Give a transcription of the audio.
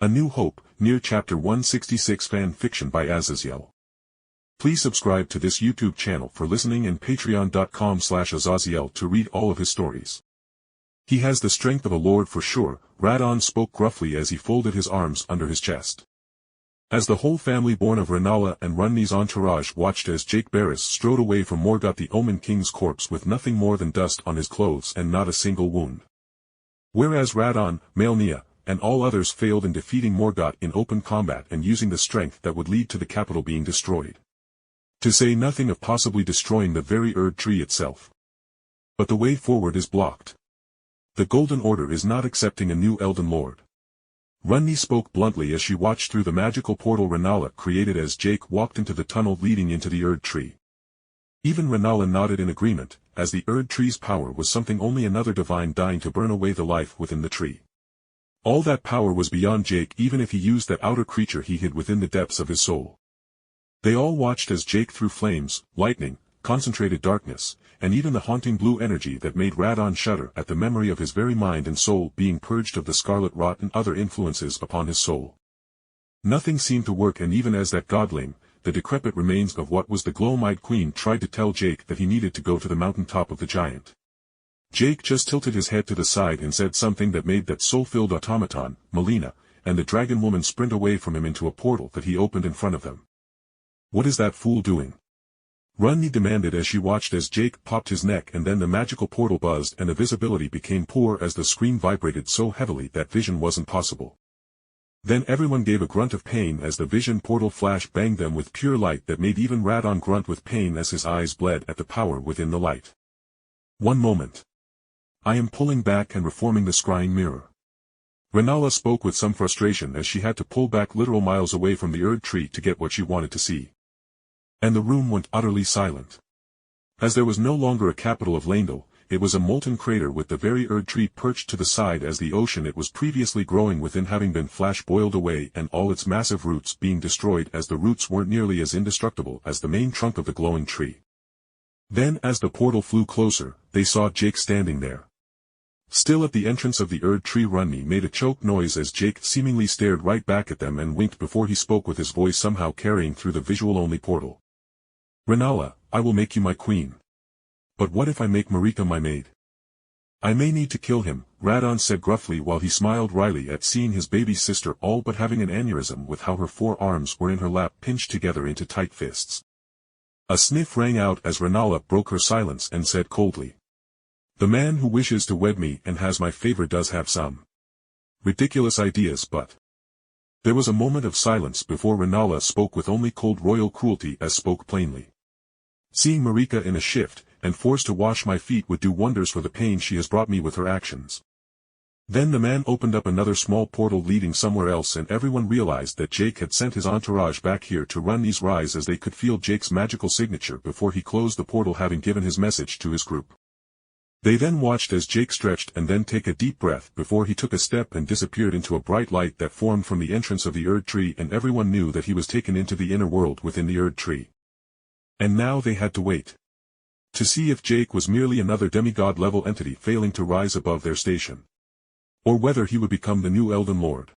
A New Hope, Nier Chapter 166 Fan Fiction by Azazyel. Please subscribe to this YouTube channel for listening and patreon.com/Azazyel to read all of his stories. He has the strength of a lord for sure, Radahn spoke gruffly as he folded his arms under his chest. As the whole family born of Rennala and Ranni's entourage watched as Jake Bariss strode away from Morgott the Omen King's corpse with nothing more than dust on his clothes and not a single wound. Whereas Radahn, Malenia, and all others failed in defeating Morgott in open combat and using the strength that would lead to the capital being destroyed. To say nothing of possibly destroying the very Erd Tree itself. But the way forward is blocked. The Golden Order is not accepting a new Elden Lord. Ranni spoke bluntly as she watched through the magical portal Rennala created as Jake walked into the tunnel leading into the Erd Tree. Even Rennala nodded in agreement, as the Erd Tree's power was something only another divine dying to burn away the life within the tree. All that power was beyond Jake even if he used that outer creature he hid within the depths of his soul. They all watched as Jake threw flames, lightning, concentrated darkness, and even the haunting blue energy that made Radahn shudder at the memory of his very mind and soul being purged of the scarlet rot and other influences upon his soul. Nothing seemed to work, and even as that godling, the decrepit remains of what was the glow-eyed queen, tried to tell Jake that he needed to go to the mountaintop of the giant. Jake just tilted his head to the side and said something that made that soul-filled automaton, Malenia, and the dragon woman sprint away from him into a portal that he opened in front of them. "What is that fool doing?" Ranni demanded as she watched as Jake popped his neck, and then the magical portal buzzed and the visibility became poor as the screen vibrated so heavily that vision wasn't possible. Then everyone gave a grunt of pain as the vision portal flash banged them with pure light that made even Radahn grunt with pain as his eyes bled at the power within the light. "One moment. I am pulling back and reforming the scrying mirror." Rennala spoke with some frustration as she had to pull back literal miles away from the Erd Tree to get what she wanted to see. And the room went utterly silent. As there was no longer a capital of Lendl, it was a molten crater with the very Erd Tree perched to the side as the ocean it was previously growing within having been flash boiled away and all its massive roots being destroyed as the roots weren't nearly as indestructible as the main trunk of the glowing tree. Then as the portal flew closer, they saw Jake standing there. Still at the entrance of the Erd Tree. Ranni made a choked noise as Jake seemingly stared right back at them and winked before he spoke with his voice somehow carrying through the visual-only portal. "Rennala, I will make you my queen. But what if I make Morgott my maid?" "I may need to kill him," Radahn said gruffly while he smiled wryly at seeing his baby sister all but having an aneurysm with how her 4 arms were in her lap pinched together into tight fists. A sniff rang out as Rennala broke her silence and said coldly, "The man who wishes to wed me and has my favor does have some ridiculous ideas, but—" There was a moment of silence before Rennala spoke with only cold royal cruelty as spoke plainly. "Seeing Morgott in a shift, and forced to wash my feet would do wonders for the pain she has brought me with her actions." Then the man opened up another small portal leading somewhere else, and everyone realized that Jake had sent his entourage back here to run these rise as they could feel Jake's magical signature before he closed the portal, having given his message to his group. They then watched as Jake stretched and then take a deep breath before he took a step and disappeared into a bright light that formed from the entrance of the Erd Tree, and everyone knew that he was taken into the inner world within the Erd Tree. And now they had to wait to see if Jake was merely another demigod-level entity failing to rise above their station, or whether he would become the new Elden Lord.